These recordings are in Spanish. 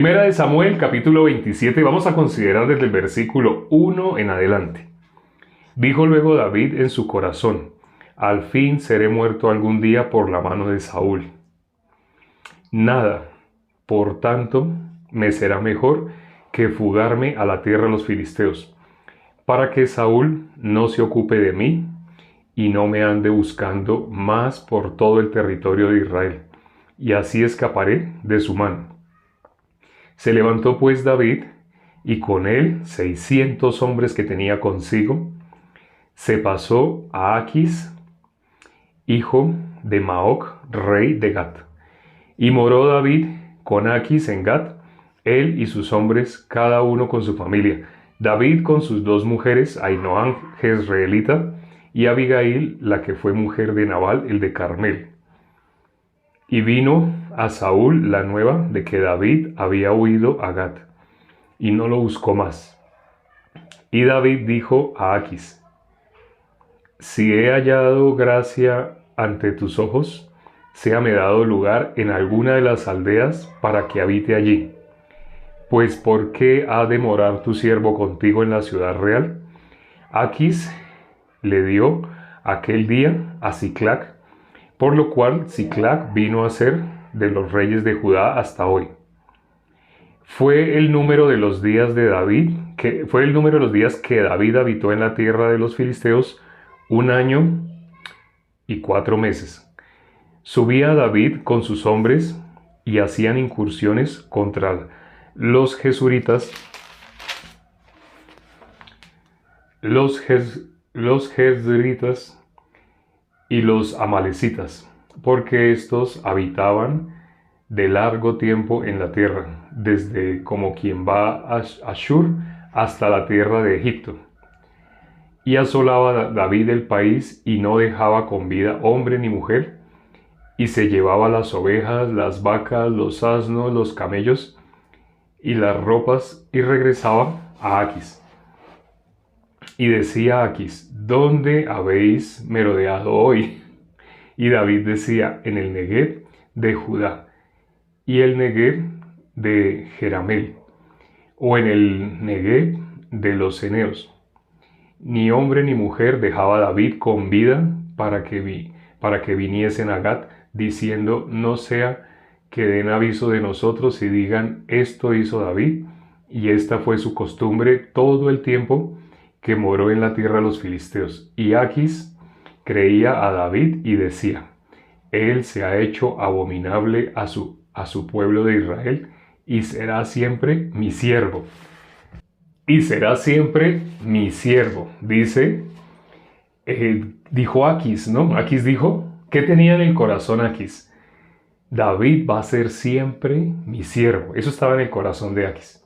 Primera de Samuel, capítulo 27, vamos a considerar desde el versículo 1 en adelante. Dijo luego David en su corazón: al fin seré muerto algún día por la mano de Saúl. Nada, por tanto, me será mejor que fugarme a la tierra de los filisteos, para que Saúl no se ocupe de mí y no me ande buscando más por todo el territorio de Israel, y así escaparé de su mano. Se levantó pues David, y con él 600 hombres que tenía consigo. Se pasó a Aquis, hijo de Maoc, rey de Gat. Y moró David con Aquis en Gat, él y sus hombres, cada uno con su familia. David con sus dos mujeres, Ainoam jezreelita, y Abigail, la que fue mujer de Nabal, el de Carmel. Y vino a Saúl la nueva de que David había huido a Gat, y no lo buscó más. Y David dijo a Aquis: si he hallado gracia ante tus ojos, séame dado lugar en alguna de las aldeas para que habite allí. Pues ¿por qué ha de morar tu siervo contigo en la ciudad real? Aquis le dio aquel día a Siclac, por lo cual Siclac vino a ser de los reyes de Judá hasta hoy. Fue el número de los días que David habitó en la tierra de los filisteos 1 año y 4 meses. Subía David con sus hombres y hacían incursiones contra los jesuritas, los jezreelitas y los amalecitas, porque estos habitaban de largo tiempo en la tierra, desde como quien va a Ashur hasta la tierra de Egipto. Y asolaba David el país y no dejaba con vida hombre ni mujer, y se llevaba las ovejas, las vacas, los asnos, los camellos y las ropas, y regresaba a Aquis. Y decía a Aquis: ¿dónde habéis merodeado hoy? Y David decía: en el Negueb de Judá, y el Negueb de Jeramel, o en el Negueb de los Eneos. Ni hombre ni mujer dejaba David con vida para que viniesen a Gat, diciendo: no sea que den aviso de nosotros y digan: esto hizo David, y esta fue su costumbre todo el tiempo que moró en la tierra de los filisteos. Y Aquis creía a David y decía: él se ha hecho abominable a su pueblo de Israel, y será siempre mi siervo. Y será siempre mi siervo, dijo Aquis, ¿no? Aquis dijo, ¿qué tenía en el corazón Aquis? David va a ser siempre mi siervo. Eso estaba en el corazón de Aquis.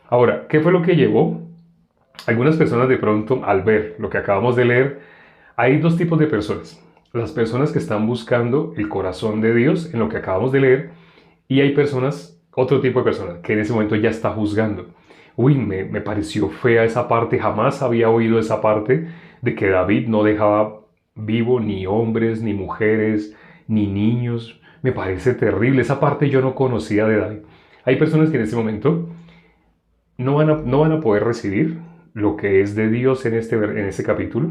Ahora, ¿qué fue lo que llevó? Algunas personas de pronto, al ver lo que acabamos de leer, hay dos tipos de personas. Las personas que están buscando el corazón de Dios en lo que acabamos de leer, y hay otro tipo de personas, que en ese momento ya está juzgando. Uy, me pareció fea esa parte, jamás había oído esa parte de que David no dejaba vivo ni hombres, ni mujeres, ni niños. Me parece terrible, esa parte yo no conocía de David. Hay personas que en ese momento no van a poder recibir lo que es de Dios en este capítulo,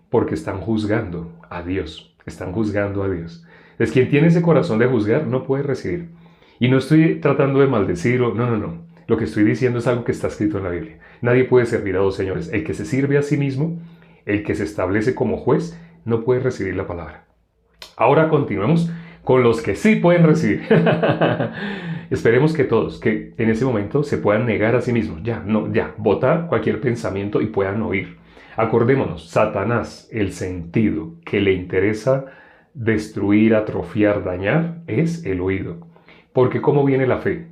porque están juzgando a Dios, están juzgando a Dios. Es quien tiene ese corazón de juzgar no puede recibir. Y no estoy tratando de maldecirlo, no. Lo que estoy diciendo es algo que está escrito en la Biblia. Nadie puede servir a dos señores. El que se sirve a sí mismo, el que se establece como juez, no puede recibir la palabra. Ahora continuemos con los que sí pueden recibir. Esperemos que todos, que en ese momento se puedan negar a sí mismos. Botar cualquier pensamiento y puedan oír. Acordémonos, Satanás, el sentido que le interesa destruir, atrofiar, dañar, es el oído. Porque ¿cómo viene la fe?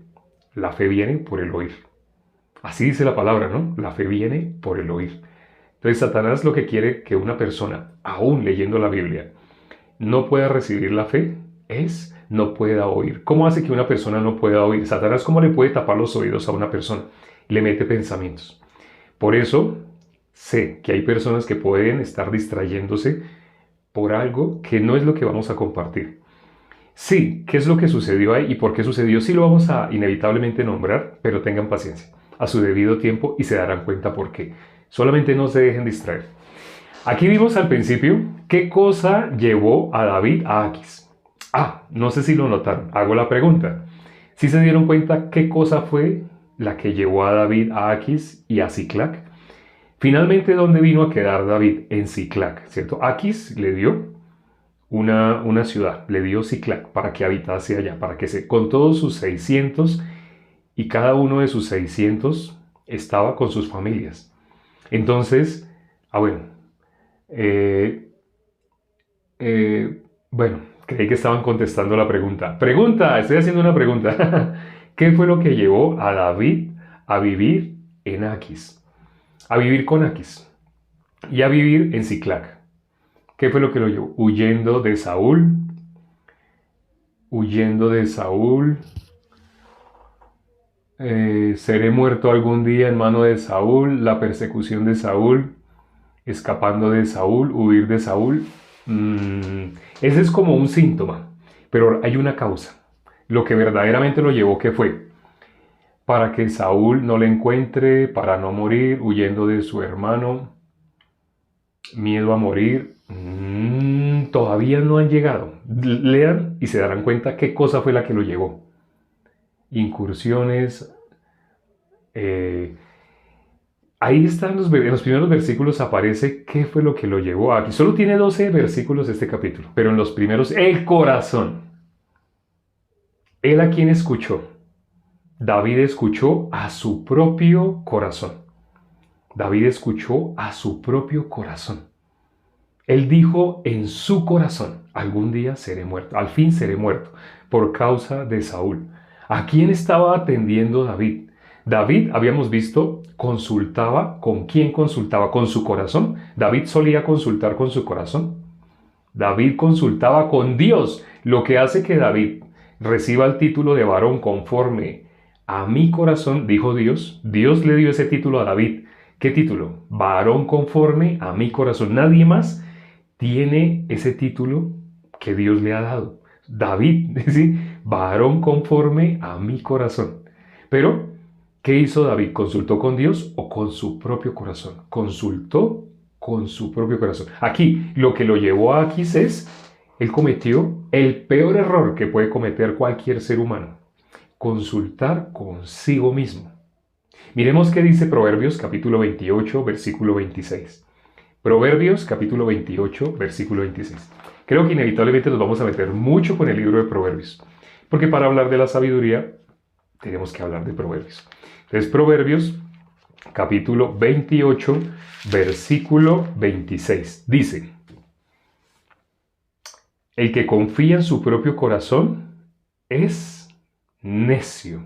La fe viene por el oír. Así dice la palabra, ¿no? La fe viene por el oír. Entonces Satanás lo que quiere que una persona, aún leyendo la Biblia, no pueda recibir la fe es no pueda oír. ¿Cómo hace que una persona no pueda oír? Satanás, ¿cómo le puede tapar los oídos a una persona? Le mete pensamientos. Por eso sé que hay personas que pueden estar distrayéndose por algo que no es lo que vamos a compartir. Sí, ¿qué es lo que sucedió ahí y por qué sucedió? Sí lo vamos a inevitablemente nombrar, pero tengan paciencia, a su debido tiempo y se darán cuenta por qué. Solamente no se dejen distraer. Aquí vimos al principio qué cosa llevó a David a Aquis. No sé si lo notaron, hago la pregunta. ¿Sí se dieron cuenta qué cosa fue la que llevó a David a Aquis y a Siclac? Finalmente, ¿dónde vino a quedar David? En Siclac, ¿cierto? Aquis le dio una ciudad, le dio Siclac para que habitase allá, para que con todos sus 600 y cada uno de sus 600 estaba con sus familias. Entonces, bueno, eh, bueno, creí que estaban contestando la pregunta. Pregunta, estoy haciendo una pregunta. ¿Qué fue lo que llevó a David a vivir en Aquis? A vivir con Aquis y a vivir en Siclac. ¿Qué fue lo que lo llevó? Huyendo de Saúl, seré muerto algún día en mano de Saúl, la persecución de Saúl, escapando de Saúl, huir de Saúl. Ese es como un síntoma, pero hay una causa. Lo que verdaderamente lo llevó, ¿qué fue? Para que Saúl no le encuentre, para no morir, huyendo de su hermano, miedo a morir. Todavía no han llegado. Lean y se darán cuenta qué cosa fue la que lo llevó. Incursiones. Ahí están en los primeros versículos aparece qué fue lo que lo llevó aquí. Solo tiene 12 versículos este capítulo, pero en los primeros, el corazón. Él a quien escuchó. David escuchó a su propio corazón. David escuchó a su propio corazón. Él dijo en su corazón, algún día seré muerto, al fin seré muerto, por causa de Saúl. ¿A quién estaba atendiendo David? David, habíamos visto, consultaba. ¿Con quién consultaba? Con su corazón. David solía consultar con su corazón. David consultaba con Dios, lo que hace que David reciba el título de varón conforme a mi corazón, dijo Dios. Dios le dio ese título a David. ¿Qué título? Varón conforme a mi corazón. Nadie más tiene ese título que Dios le ha dado. David, ¿sí? Varón conforme a mi corazón. Pero, ¿qué hizo David? ¿Consultó con Dios o con su propio corazón? Consultó con su propio corazón. Aquí, lo que lo llevó a Aquis es, él cometió el peor error que puede cometer cualquier ser humano. Consultar consigo mismo. Miremos qué dice Proverbios capítulo 28, versículo 26. Proverbios capítulo 28, versículo 26. Creo que inevitablemente nos vamos a meter mucho con el libro de Proverbios, porque para hablar de la sabiduría tenemos que hablar de Proverbios. Entonces, Proverbios capítulo 28, versículo 26. Dice, el que confía en su propio corazón es necio,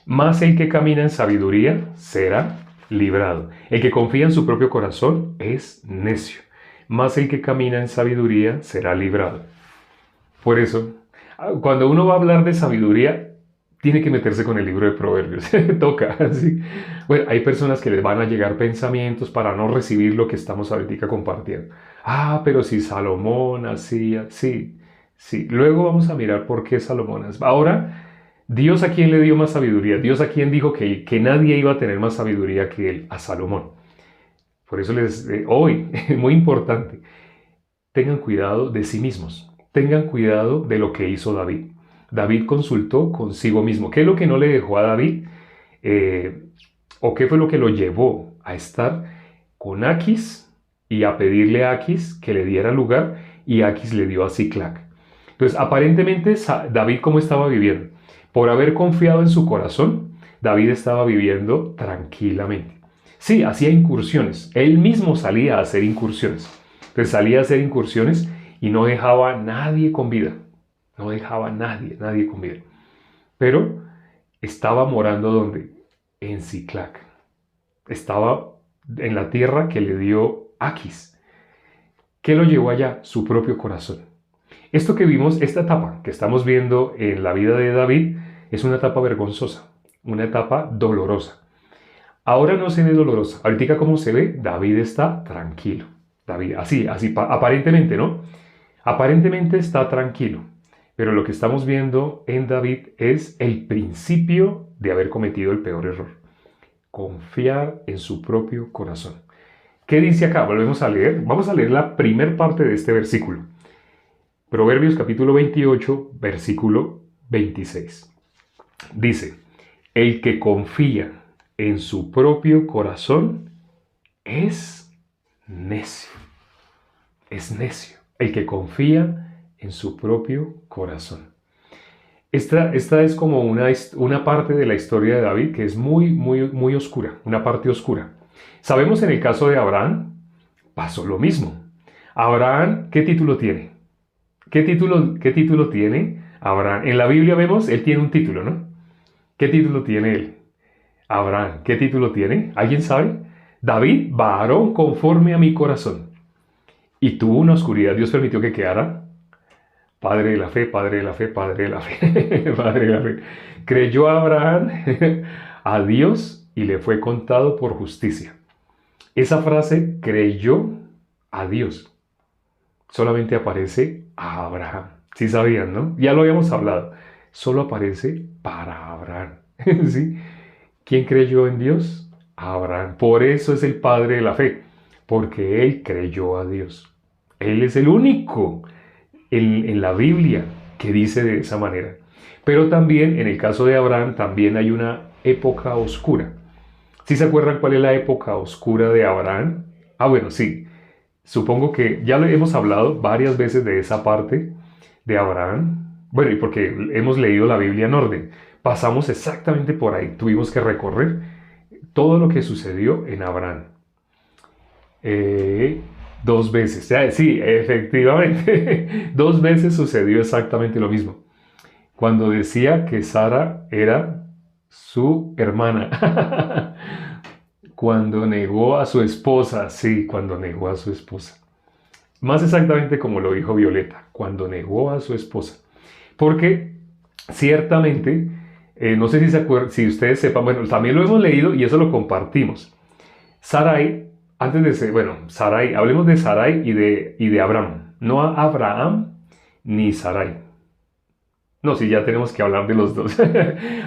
mas el que camina en sabiduría será librado. El que confía en su propio corazón es necio, mas el que camina en sabiduría será librado. Por eso, cuando uno va a hablar de sabiduría, tiene que meterse con el libro de Proverbios. Toca, ¿sí? Bueno, hay personas que les van a llegar pensamientos para no recibir lo que estamos ahorita compartiendo. Pero si Salomón hacía, sí. Luego vamos a mirar por qué Salomón es. Ahora, Dios a quién le dio más sabiduría. Dios a quién dijo que nadie iba a tener más sabiduría que él, a Salomón. Por eso hoy, muy importante, tengan cuidado de sí mismos. Tengan cuidado de lo que hizo David. David consultó consigo mismo. ¿Qué es lo que no le dejó a David? ¿O qué fue lo que lo llevó a estar con Aquis y a pedirle a Aquis que le diera lugar y Aquis le dio a Siclac? Entonces, aparentemente, David, ¿cómo estaba viviendo? Por haber confiado en su corazón, David estaba viviendo tranquilamente. Sí, hacía incursiones. Él mismo salía a hacer incursiones. Entonces salía a hacer incursiones y no dejaba a nadie con vida. No dejaba a nadie con vida. Pero estaba morando ¿dónde? En Siclac. Estaba en la tierra que le dio Aquis. ¿Qué lo llevó allá? Su propio corazón. Esto que vimos, esta etapa que estamos viendo en la vida de David, es una etapa vergonzosa, una etapa dolorosa. Ahora no se ve dolorosa. Ahorita como se ve, David está tranquilo. David, así, aparentemente, ¿no? Aparentemente está tranquilo. Pero lo que estamos viendo en David es el principio de haber cometido el peor error. Confiar en su propio corazón. ¿Qué dice acá? Volvemos a leer. Vamos a leer la primera parte de este versículo. Proverbios capítulo 28, versículo 26. Dice, el que confía en su propio corazón es necio. Es necio. El que confía en su propio corazón. Esta es como una parte de la historia de David que es muy oscura, una parte oscura. Sabemos en el caso de Abraham, pasó lo mismo. Abraham, ¿qué título tiene? ¿Qué título tiene Abraham? En la Biblia vemos, él tiene un título, ¿no? ¿Qué título tiene él? Abraham, ¿qué título tiene? ¿Alguien sabe? David, varón conforme a mi corazón. Y tuvo una oscuridad, Dios permitió que quedara. Padre de la fe, padre de la fe, padre de la fe, padre de la fe. Creyó Abraham a Dios y le fue contado por justicia. Esa frase, creyó a Dios, solamente aparece a Abraham. Sí sabían, ¿no? Ya lo habíamos hablado. Solo aparece para Abraham. ¿Sí? ¿Quién creyó en Dios? Abraham. Por eso es el padre de la fe, porque él creyó a Dios. Él es el único en la Biblia que dice de esa manera. Pero también en el caso de Abraham también hay una época oscura. ¿Sí se acuerdan cuál es la época oscura de Abraham? Ah, bueno, sí. Supongo que ya le hemos hablado varias veces de esa parte de Abraham. Bueno, y porque hemos leído la Biblia en orden. Pasamos exactamente por ahí. Tuvimos que recorrer todo lo que sucedió en Abraham. Dos veces. Sí, efectivamente. Dos veces sucedió exactamente lo mismo. Cuando decía que Sara era su hermana. Cuando negó a su esposa. Sí, cuando negó a su esposa. Más exactamente como lo dijo Violeta. Cuando negó a su esposa. Porque ciertamente, no sé si se acuerdan, si ustedes sepan, bueno, también lo hemos leído y eso lo compartimos. Sarai, antes de ser, bueno, Sarai, hablemos de Sarai y de Abraham. No a Abraham ni Sarai. No, sí, ya tenemos que hablar de los dos.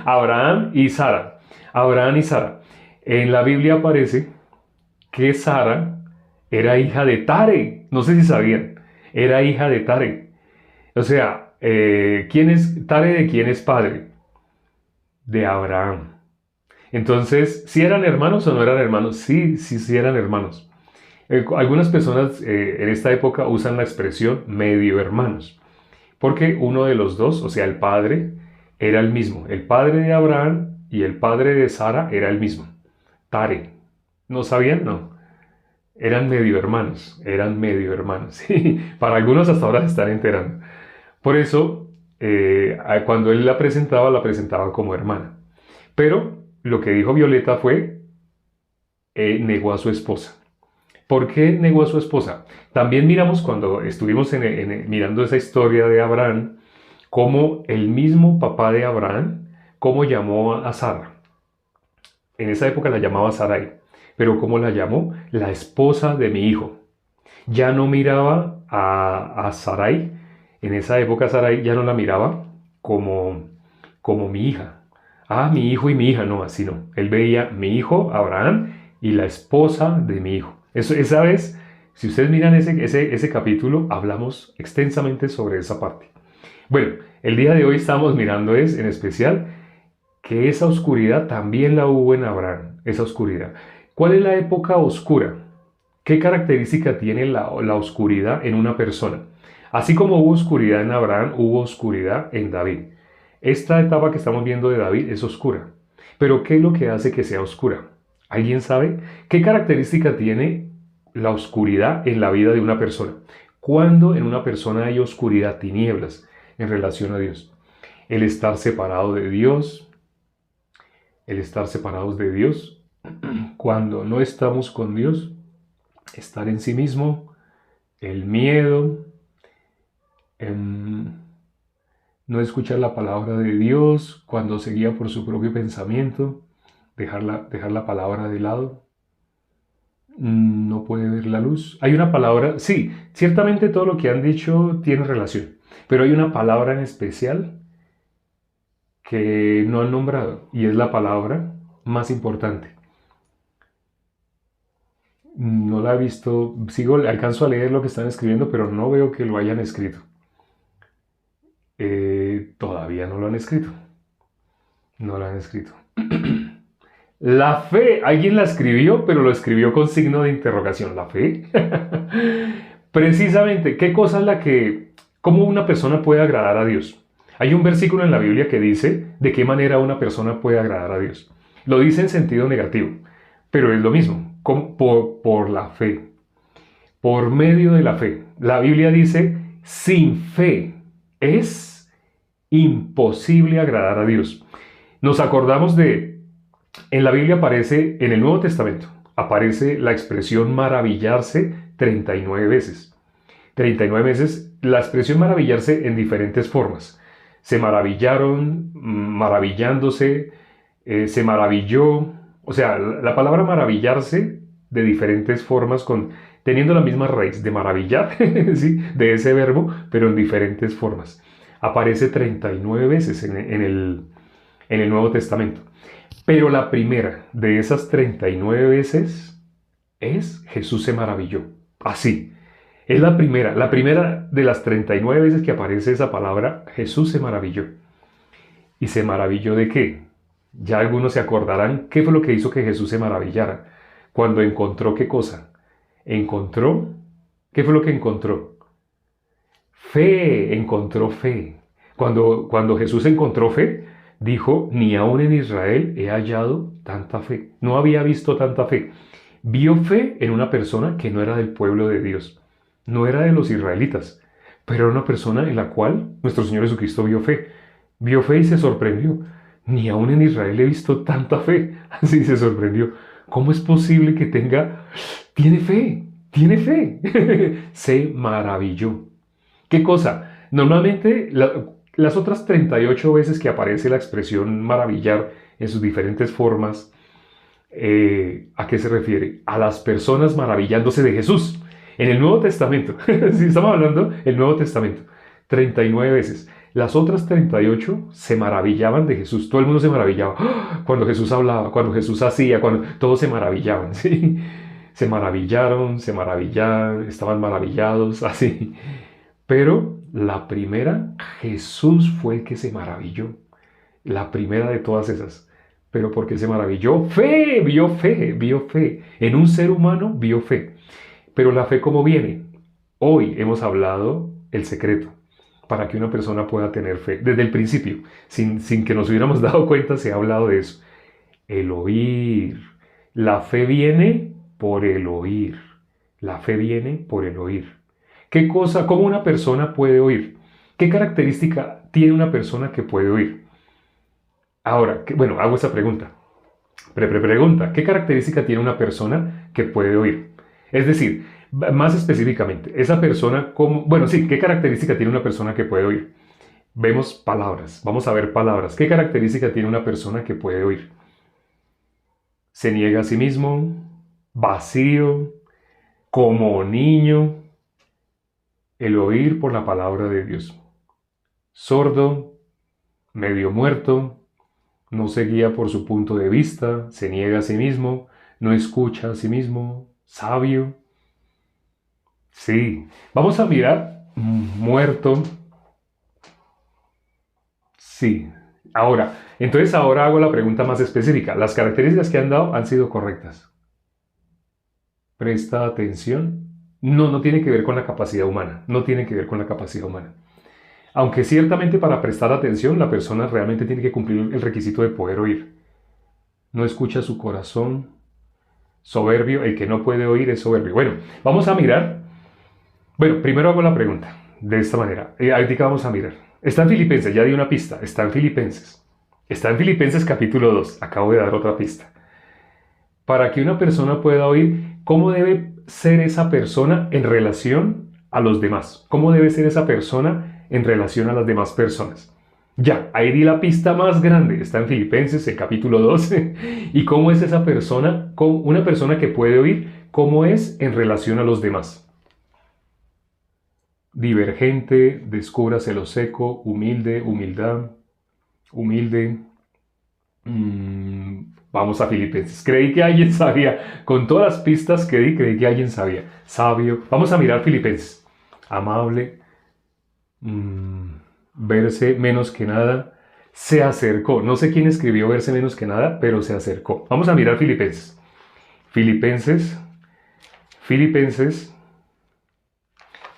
Abraham y Sara. Abraham y Sara. En la Biblia aparece que Sara era hija de Tare. No sé si sabían. Era hija de Tare. O sea, ¿quién es Tare? ¿De quién es padre? De Abraham. Entonces, ¿sí eran hermanos o no eran hermanos? Sí, sí eran hermanos. Algunas personas en esta época usan la expresión medio hermanos, porque uno de los dos, o sea, el padre, era el mismo. El padre de Abraham y el padre de Sara era el mismo. Tare. ¿No sabían? No. Eran medio hermanos. Eran medio hermanos. Sí, para algunos hasta ahora se están enterando. Por eso, cuando él la presentaba como hermana. Pero lo que dijo Violeta fue, negó a su esposa. ¿Por qué negó a su esposa? También miramos cuando estuvimos mirando esa historia de Abraham, cómo el mismo papá de Abraham, cómo llamó a Sara. En esa época la llamaba Sarai, pero ¿cómo la llamó? La esposa de mi hijo. Ya no miraba a Sarai, en esa época Sarai ya no la miraba como mi hija. Ah, mi hijo y mi hija, no, así no. Él veía mi hijo, Abraham, y la esposa de mi hijo. Esa vez, si ustedes miran ese capítulo, hablamos extensamente sobre esa parte. Bueno, el día de hoy estamos mirando en especial que esa oscuridad también la hubo en Abraham, esa oscuridad. ¿Cuál es la época oscura? ¿Qué característica tiene la oscuridad en una persona? Así como hubo oscuridad en Abraham, hubo oscuridad en David. Esta etapa que estamos viendo de David es oscura. Pero ¿qué es lo que hace que sea oscura? ¿Alguien sabe? ¿Qué característica tiene la oscuridad en la vida de una persona? ¿Cuándo en una persona hay oscuridad, tinieblas en relación a Dios? El estar separado de Dios. El estar separados de Dios. Cuando no estamos con Dios. Estar en sí mismo. El miedo. No escuchar la palabra de Dios cuando se guía por su propio pensamiento, dejar la palabra de lado, no puede ver la luz. Hay una palabra, sí, ciertamente todo lo que han dicho tiene relación, Pero hay una palabra en especial que no han nombrado y es la palabra más importante. No la he visto, alcanzo a leer lo que están escribiendo, pero no veo que lo hayan escrito. Todavía no lo han escrito. No lo han escrito. La fe, alguien la escribió, pero lo escribió con signo de interrogación. ¿La fe? Precisamente, ¿qué cosa es cómo una persona puede agradar a Dios? Hay un versículo en la Biblia que dice de qué manera una persona puede agradar a Dios. Lo dice en sentido negativo, pero es lo mismo, por la fe, por medio de la fe. La Biblia dice, sin fe es imposible agradar a Dios. Nos acordamos en la Biblia aparece, en el Nuevo Testamento, aparece la expresión maravillarse 39 veces. 39 veces la expresión maravillarse en diferentes formas. Se maravillaron, maravillándose, se maravilló. O sea, la palabra maravillarse de diferentes formas, teniendo la misma raíz de maravillar, ¿sí? De ese verbo, pero en diferentes formas. Aparece 39 veces en el Nuevo Testamento. Pero la primera de esas 39 veces es Jesús se maravilló. Así. Es la primera de las 39 veces que aparece esa palabra, Jesús se maravilló. ¿Y se maravilló de qué? Ya algunos se acordarán qué fue lo que hizo que Jesús se maravillara. Cuando encontró qué cosa. ¿Qué fue lo que encontró? Fe, encontró fe. Cuando Jesús encontró fe, dijo, ni aún en Israel he hallado tanta fe. No había visto tanta fe. Vio fe en una persona que no era del pueblo de Dios. No era de los israelitas, pero era una persona en la cual nuestro Señor Jesucristo vio fe. Vio fe y se sorprendió. Ni aún en Israel he visto tanta fe. Así se sorprendió. ¿Cómo es posible que tiene fe? Tiene fe. Se maravilló. ¿Qué cosa? Normalmente las otras 38 veces que aparece la expresión maravillar en sus diferentes formas, ¿a qué se refiere? A las personas maravillándose de Jesús. En el Nuevo Testamento, si estamos hablando del Nuevo Testamento, 39 veces. Las otras 38 se maravillaban de Jesús. Todo el mundo se maravillaba. Cuando Jesús hablaba, cuando Jesús hacía, cuando todos se maravillaban. ¿Sí? Se maravillaron, estaban maravillados, así. Pero la primera, Jesús fue el que se maravilló. La primera de todas esas. ¿Pero por qué se maravilló? Fe, vio fe, vio fe. En un ser humano vio fe. Pero la fe, ¿cómo viene? Hoy hemos hablado el secreto para que una persona pueda tener fe. Desde el principio, sin que nos hubiéramos dado cuenta, se ha hablado de eso. El oír. La fe viene por el oír. La fe viene por el oír. ¿Qué cosa, cómo una persona puede oír? ¿Qué característica tiene una persona que puede oír? Ahora, hago esa pregunta. Pregunta. ¿Qué característica tiene una persona que puede oír? Es decir, más específicamente, esa persona, ¿qué característica tiene una persona que puede oír? Vemos palabras, vamos a ver palabras. ¿Qué característica tiene una persona que puede oír? Se niega a sí mismo, vacío, como niño, el oír por la palabra de Dios. Sordo, medio muerto, no se guía por su punto de vista, se niega a sí mismo, no escucha a sí mismo, sabio. Sí, vamos a mirar, muerto. Sí, entonces ahora hago la pregunta más específica. Las características que han dado han sido correctas. Presta atención. No tiene que ver con la capacidad humana, no tiene que ver con la capacidad humana. Aunque ciertamente para prestar atención la persona realmente tiene que cumplir el requisito de poder oír. No escucha su corazón. Soberbio, el que no puede oír es soberbio. Bueno, vamos a mirar. Primero hago la pregunta de esta manera. Ahorita vamos a mirar. Está en Filipenses, ya di una pista. Está en Filipenses. Está en Filipenses capítulo 2. Acabo de dar otra pista. Para que una persona pueda oír, ¿cómo debe ser esa persona en relación a los demás? ¿Cómo debe ser esa persona en relación a las demás personas? Ya, ahí di la pista más grande. Está en Filipenses, el capítulo 2. ¿Y cómo es esa persona? Una persona que puede oír, ¿cómo es en relación a los demás? divergente, descúbrase lo seco, humilde, humildad, humilde. Vamos a Filipenses. Creí que alguien sabía. Con todas las pistas que di, creí que alguien sabía. Sabio. Vamos a mirar Filipenses. Amable. Verse menos que nada. Se acercó. No sé quién escribió verse menos que nada, pero se acercó. Vamos a mirar Filipenses. Filipenses. Filipenses.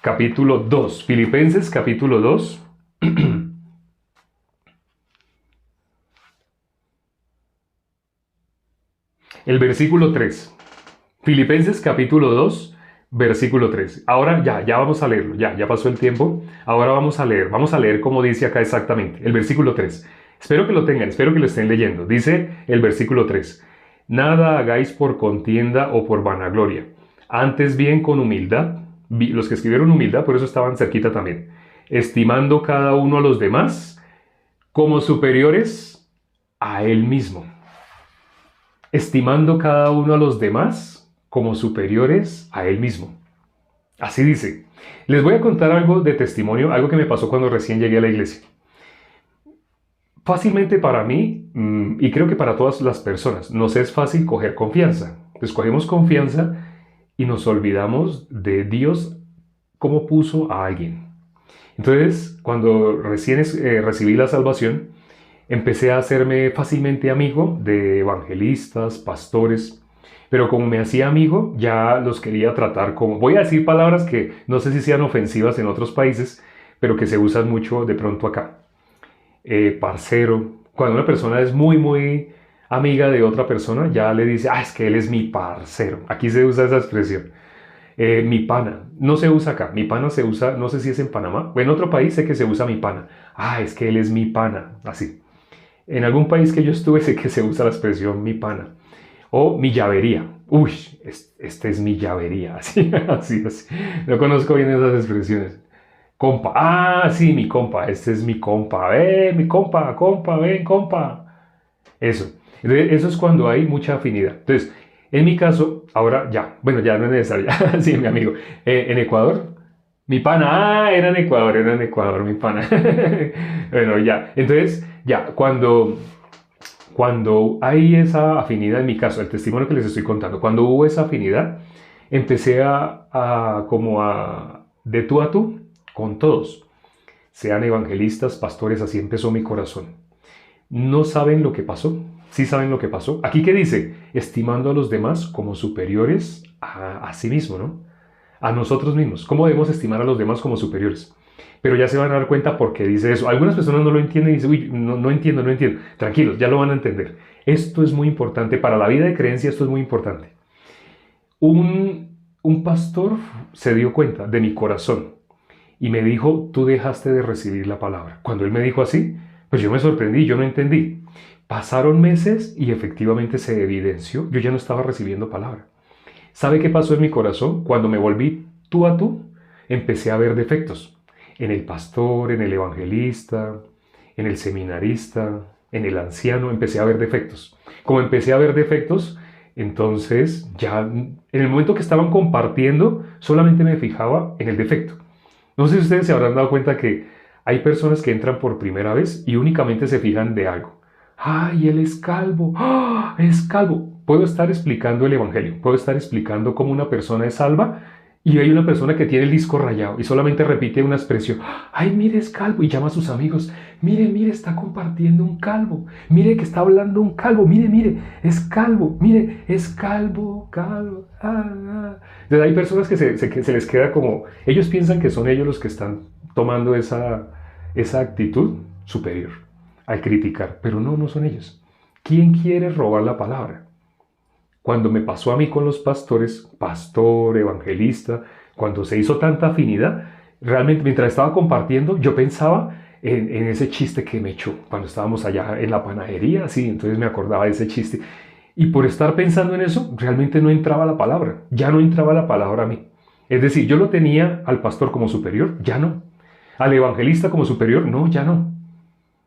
Capítulo 2. Filipenses capítulo 2. El versículo 3. Filipenses capítulo 2, versículo 3. Ahora ya vamos a leerlo, ya pasó el tiempo. Ahora vamos a leer como dice acá exactamente, el versículo 3. Espero que lo tengan, espero que lo estén leyendo. Dice el versículo 3. Nada hagáis por contienda o por vanagloria, antes bien con humildad. Los que escribieron humildad, por eso estaban cerquita también. Estimando cada uno a los demás como superiores a él mismo. Estimando cada uno a los demás como superiores a él mismo. Así dice. Les voy a contar algo de testimonio, algo que me pasó cuando recién llegué a la iglesia. Fácilmente para mí, y creo que para todas las personas, nos es fácil coger confianza. Entonces cogemos confianza y nos olvidamos de Dios cómo puso a alguien. Entonces, cuando recién recibí la salvación, empecé a hacerme fácilmente amigo de evangelistas, pastores, pero como me hacía amigo, ya los quería tratar como, voy a decir palabras que no sé si sean ofensivas en otros países, pero que se usan mucho de pronto acá. Parcero, cuando una persona es muy amiga de otra persona, ya le dice, es que él es mi parcero. Aquí se usa esa expresión. Mi pana, no se usa acá, mi pana se usa, no sé si es en Panamá, o en otro país sé que se usa mi pana. Es que él es mi pana, así. En algún país que yo estuve sé que se usa la expresión mi pana. O mi llavería. Uy, este es mi llavería. Así. No conozco bien esas expresiones. Compa. Sí, mi compa. Este es mi compa. Mi compa, ven, compa. Eso. Eso es cuando hay mucha afinidad. Entonces, en mi caso, ahora ya. Bueno, ya no es necesario. Sí, mi amigo. En Ecuador, mi pana, era en Ecuador, mi pana. Bueno, ya. Entonces, ya, cuando hay esa afinidad, en mi caso, el testimonio que les estoy contando, cuando hubo esa afinidad, empecé de tú a tú, con todos. Sean evangelistas, pastores, así empezó mi corazón. No saben lo que pasó. Sí saben lo que pasó. Aquí, ¿qué dice? Estimando a los demás como superiores a sí mismo, ¿no? A nosotros mismos. ¿Cómo debemos estimar a los demás como superiores? Pero ya se van a dar cuenta por qué dice eso. Algunas personas no lo entienden y dicen, uy, no entiendo. Tranquilos, ya lo van a entender. Esto es muy importante. Para la vida de creencia esto es muy importante. Un pastor se dio cuenta de mi corazón y me dijo, tú dejaste de recibir la palabra. Cuando él me dijo así, pues yo me sorprendí, yo no entendí. Pasaron meses y efectivamente se evidenció, yo ya no estaba recibiendo palabra. ¿Sabe qué pasó en mi corazón? Cuando me volví tú a tú, empecé a ver defectos. En el pastor, en el evangelista, en el seminarista, en el anciano, empecé a ver defectos. Como empecé a ver defectos, entonces ya en el momento que estaban compartiendo, solamente me fijaba en el defecto. No sé si ustedes se habrán dado cuenta que hay personas que entran por primera vez y únicamente se fijan de algo. Él es calvo. Es calvo. Puedo estar explicando el evangelio. Puedo estar explicando cómo una persona es salva y hay una persona que tiene el disco rayado y solamente repite una expresión. Mire, es calvo. Y llama a sus amigos. Mire, está compartiendo un calvo. Mire que está hablando un calvo. Mire, es calvo. Mire, es calvo. Entonces hay personas que se les queda como, ellos piensan que son ellos los que están tomando esa actitud superior al criticar, pero no son ellos. ¿Quién quiere robar la palabra? Cuando me pasó a mí con los pastores, pastor, evangelista, cuando se hizo tanta afinidad, realmente mientras estaba compartiendo, yo pensaba en ese chiste que me echó cuando estábamos allá en la panadería, sí, entonces me acordaba de ese chiste. Y por estar pensando en eso, realmente no entraba la palabra, ya no entraba la palabra a mí. Es decir, yo lo tenía al pastor como superior, ya no. Al evangelista como superior, no, ya no.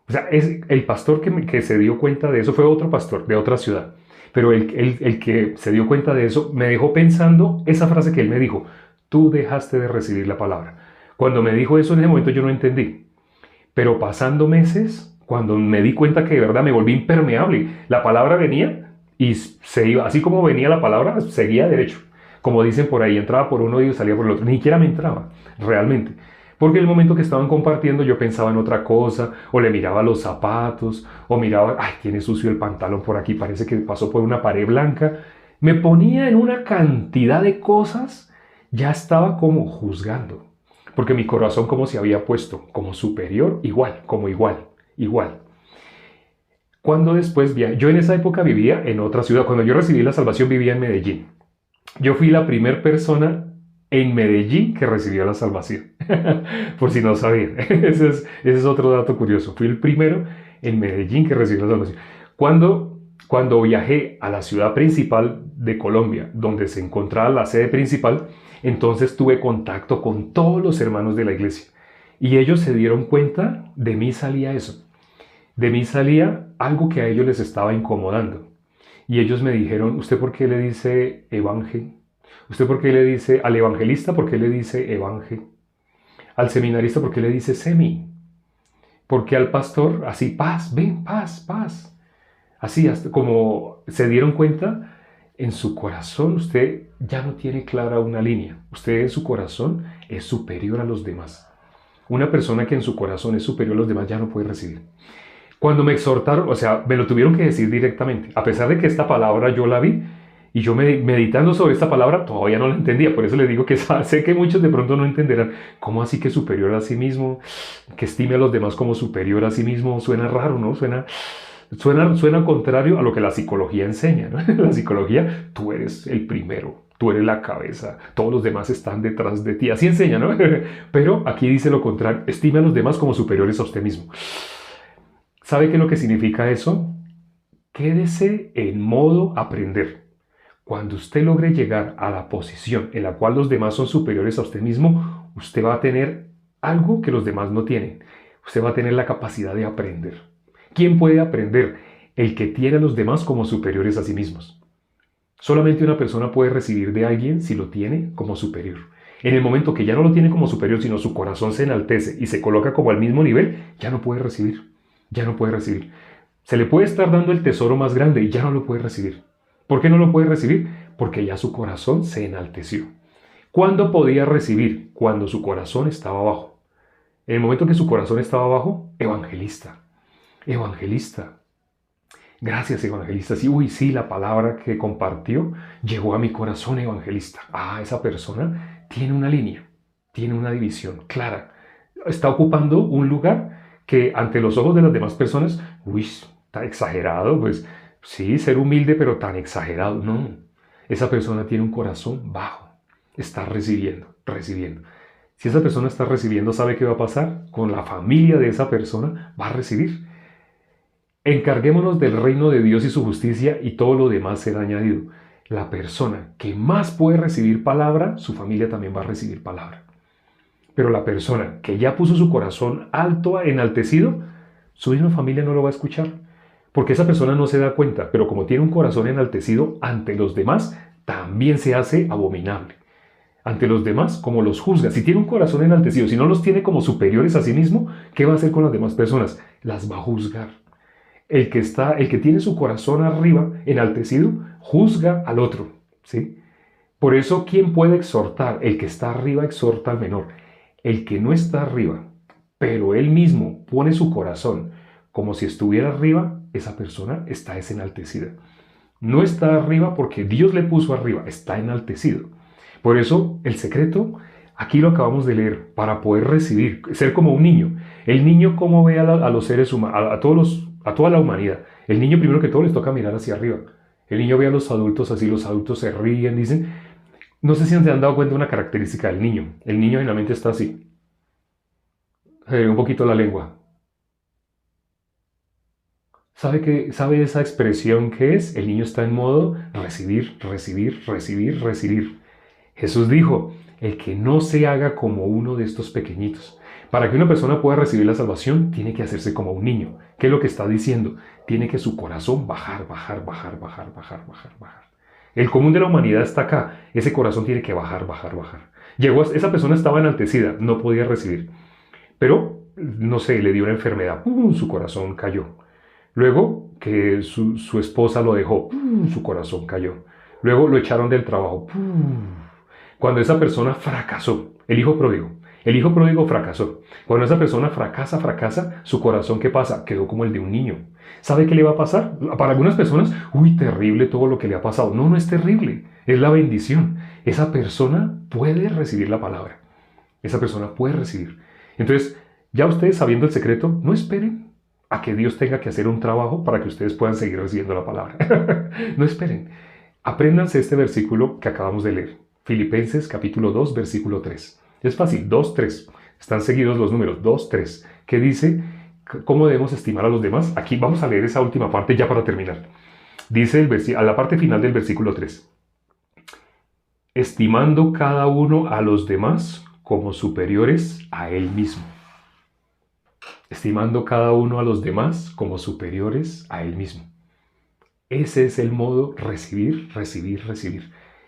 O sea, es el pastor que se dio cuenta de eso fue otro pastor de otra ciudad. Pero el que se dio cuenta de eso me dejó pensando esa frase que él me dijo, tú dejaste de recibir la palabra. Cuando me dijo eso en ese momento yo no entendí. Pero pasando meses, cuando me di cuenta que de verdad me volví impermeable, la palabra venía y se iba, así como venía la palabra, seguía derecho. Como dicen por ahí, entraba por uno y salía por el otro. Ni siquiera me entraba, realmente. Porque en el momento que estaban compartiendo yo pensaba en otra cosa, o le miraba los zapatos, o miraba, ay, tiene sucio el pantalón por aquí, parece que pasó por una pared blanca. Me ponía en una cantidad de cosas, ya estaba como juzgando. Porque mi corazón como se había puesto como superior, igual, como igual, igual. Cuando después, yo en esa época vivía en otra ciudad, cuando yo recibí la salvación vivía en Medellín. Yo fui la primera persona en Medellín que recibió la salvación. Por si no sabían. Ese es otro dato curioso. Fui el primero en Medellín que recibió la salvación. Cuando viajé a la ciudad principal de Colombia, donde se encontraba la sede principal, entonces tuve contacto con todos los hermanos de la iglesia. Y ellos se dieron cuenta, de mí salía eso. De mí salía algo que a ellos les estaba incomodando. Y ellos me dijeron, ¿usted por qué le dice evangel? ¿Usted por qué le dice al evangelista? ¿Por qué le dice evangel? Al seminarista, ¿por qué le dice semi? ¿Por qué al pastor? Así, paz, ven, paz, paz. Así, hasta como se dieron cuenta, en su corazón usted ya no tiene clara una línea. Usted en su corazón es superior a los demás. Una persona que en su corazón es superior a los demás ya no puede recibir. Cuando me exhortaron, o sea, me lo tuvieron que decir directamente, a pesar de que esta palabra yo la vi, y yo meditando sobre esta palabra todavía no la entendía, por eso les digo que sé que muchos de pronto no entenderán, ¿cómo así que superior a sí mismo? Que estime a los demás como superior a sí mismo, suena raro, ¿no? Suena contrario a lo que la psicología enseña, ¿no? La psicología, tú eres el primero, tú eres la cabeza, todos los demás están detrás de ti, así enseña, ¿no? Pero aquí dice lo contrario, estime a los demás como superiores a usted mismo. ¿Sabe qué es lo que significa eso? Quédese en modo aprender. Cuando usted logre llegar a la posición en la cual los demás son superiores a usted mismo, usted va a tener algo que los demás no tienen. Usted va a tener la capacidad de aprender. ¿Quién puede aprender? El que tiene a los demás como superiores a sí mismos. Solamente una persona puede recibir de alguien si lo tiene como superior. En el momento que ya no lo tiene como superior, sino su corazón se enaltece y se coloca como al mismo nivel, ya no puede recibir. Ya no puede recibir. Se le puede estar dando el tesoro más grande y ya no lo puede recibir. ¿Por qué no lo puede recibir? Porque ya su corazón se enalteció. ¿Cuándo podía recibir? Cuando su corazón estaba abajo. En el momento que su corazón estaba abajo, evangelista. Evangelista. Gracias, evangelista. Sí, sí, la palabra que compartió llegó a mi corazón, evangelista. Ah, esa persona tiene una línea, tiene una división clara. Está ocupando un lugar que ante los ojos de las demás personas, está exagerado, pues sí, ser humilde, pero tan exagerado. No, esa persona tiene un corazón bajo. Está recibiendo, recibiendo. Si esa persona está recibiendo, ¿sabe qué va a pasar? Con la familia de esa persona va a recibir. Encarguémonos del reino de Dios y su justicia y todo lo demás será añadido. La persona que más puede recibir palabra, su familia también va a recibir palabra. Pero la persona que ya puso su corazón alto, enaltecido, su misma familia no lo va a escuchar. Porque esa persona no se da cuenta, pero como tiene un corazón enaltecido ante los demás, también se hace abominable. Ante los demás, como los juzga. Si tiene un corazón enaltecido, si no los tiene como superiores a sí mismo, ¿qué va a hacer con las demás personas? Las va a juzgar. El que tiene su corazón arriba, enaltecido, juzga al otro, ¿sí? Por eso, ¿quién puede exhortar? El que está arriba exhorta al menor. El que no está arriba, pero él mismo pone su corazón como si estuviera arriba, esa persona está desenaltecida. No está arriba porque Dios le puso arriba, está enaltecido. Por eso, el secreto, aquí lo acabamos de leer, para poder recibir, ser como un niño. El niño, ¿cómo ve a los seres humanos, a toda la humanidad? El niño, primero que todo, les toca mirar hacia arriba. El niño ve a los adultos así, los adultos se ríen, dicen. No sé si se han dado cuenta de una característica del niño. El niño generalmente está así. Un poquito la lengua. ¿Sabe esa expresión que es? El niño está en modo recibir, recibir, recibir, recibir. Jesús dijo, el que no se haga como uno de estos pequeñitos. Para que una persona pueda recibir la salvación, tiene que hacerse como un niño. ¿Qué es lo que está diciendo? Tiene que su corazón bajar, bajar, bajar, bajar, bajar, bajar, bajar. El común de la humanidad está acá. Ese corazón tiene que bajar, bajar, bajar. Esa persona estaba enaltecida, no podía recibir. Pero, no sé, le dio una enfermedad, ¡pum! Su corazón cayó. Luego que su esposa lo dejó, ¡pum! Su corazón cayó. Luego lo echaron del trabajo. ¡Pum! Cuando esa persona fracasó, el hijo pródigo fracasó. Cuando esa persona fracasa, su corazón, ¿qué pasa? Quedó como el de un niño. ¿Sabe qué le va a pasar? Para algunas personas, uy, terrible todo lo que le ha pasado. No, no es terrible, es la bendición. Esa persona puede recibir la palabra. Esa persona puede recibir. Entonces, ya ustedes sabiendo el secreto, no esperen a que Dios tenga que hacer un trabajo para que ustedes puedan seguir recibiendo la palabra. No esperen. Apréndanse este versículo que acabamos de leer. Filipenses capítulo 2, versículo 3. Es fácil, 2, 3. Están seguidos los números, 2, 3. ¿Qué dice? ¿Cómo debemos estimar a los demás? Aquí vamos a leer esa última parte ya para terminar. Dice a la parte final del versículo 3. Estimando cada uno a los demás como superiores a él mismo. Estimando cada uno a los demás como superiores a él mismo. Ese es el modo recibir.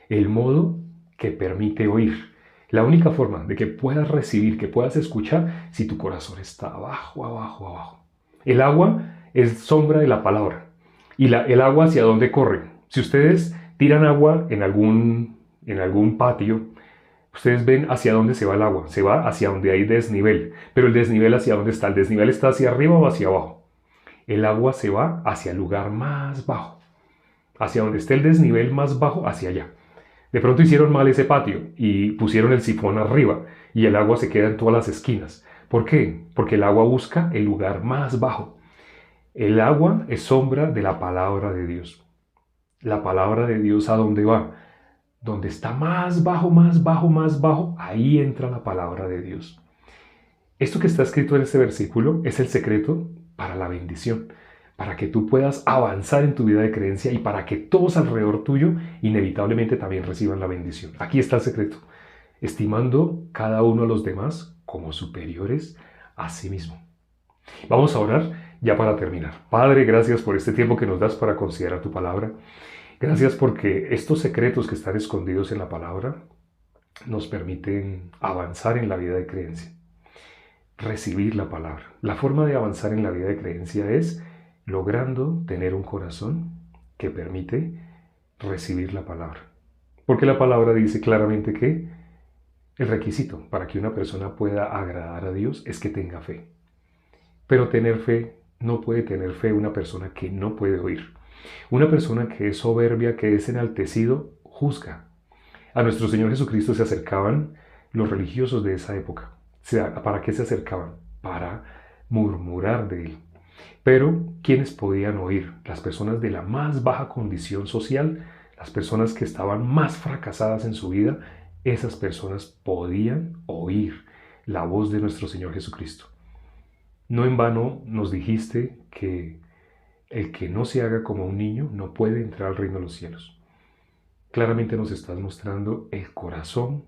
El modo que permite oír. La única forma de que puedas recibir, que puedas escuchar, si tu corazón está abajo. El agua es sombra de la palabra. Y el agua, ¿hacia dónde corre? Si ustedes tiran agua en algún patio, ustedes ven hacia dónde se va el agua. Se va hacia donde hay desnivel. Pero el desnivel, ¿hacia dónde está? ¿El desnivel está hacia arriba o hacia abajo? El agua se va hacia el lugar más bajo. Hacia donde esté el desnivel más bajo, hacia allá. De pronto hicieron mal ese patio y pusieron el sifón arriba y el agua se queda en todas las esquinas. ¿Por qué? Porque el agua busca el lugar más bajo. El agua es sombra de la palabra de Dios. La palabra de Dios, ¿a dónde va? Donde está más bajo, ahí entra la palabra de Dios. Esto que está escrito en este versículo es el secreto para la bendición, para que tú puedas avanzar en tu vida de creencia y para que todos alrededor tuyo inevitablemente también reciban la bendición. Aquí está el secreto, estimando cada uno a los demás como superiores a sí mismo. Vamos a orar ya para terminar. Padre, gracias por este tiempo que nos das para considerar tu palabra. Gracias porque estos secretos que están escondidos en la palabra nos permiten avanzar en la vida de creencia. Recibir la palabra. La forma de avanzar en la vida de creencia es logrando tener un corazón que permite recibir la palabra. Porque la palabra dice claramente que el requisito para que una persona pueda agradar a Dios es que tenga fe. Pero no puede tener fe una persona que no puede oír. Una persona que es soberbia, que es enaltecido, juzga. A nuestro Señor Jesucristo se acercaban los religiosos de esa época. ¿Para qué se acercaban? Para murmurar de él. Pero, ¿quiénes podían oír? Las personas de la más baja condición social, las personas que estaban más fracasadas en su vida, esas personas podían oír la voz de nuestro Señor Jesucristo. No en vano nos dijiste que el que no se haga como un niño no puede entrar al reino de los cielos. Claramente nos estás mostrando el corazón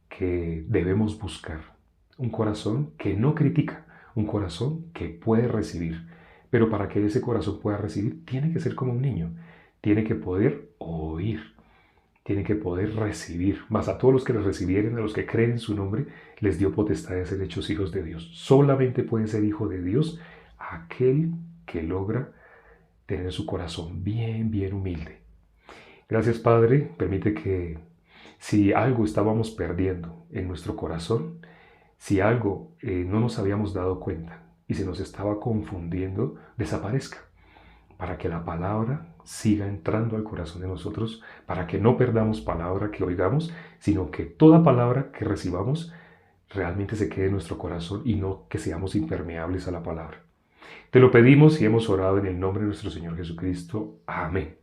que debemos buscar. Un corazón que no critica, un corazón que puede recibir. Pero para que ese corazón pueda recibir, tiene que ser como un niño. Tiene que poder oír. Tiene que poder recibir. Mas a todos los que les recibieren, a los que creen en su nombre, les dio potestad de ser hechos hijos de Dios. Solamente puede ser hijo de Dios aquel que logra tener su corazón bien humilde. Gracias, Padre. Permite que si algo estábamos perdiendo en nuestro corazón, si algo no nos habíamos dado cuenta y se nos estaba confundiendo, desaparezca, para que la palabra siga entrando al corazón de nosotros, para que no perdamos palabra que oigamos, sino que toda palabra que recibamos realmente se quede en nuestro corazón y no que seamos impermeables a la palabra. Te lo pedimos y hemos orado en el nombre de nuestro Señor Jesucristo. Amén.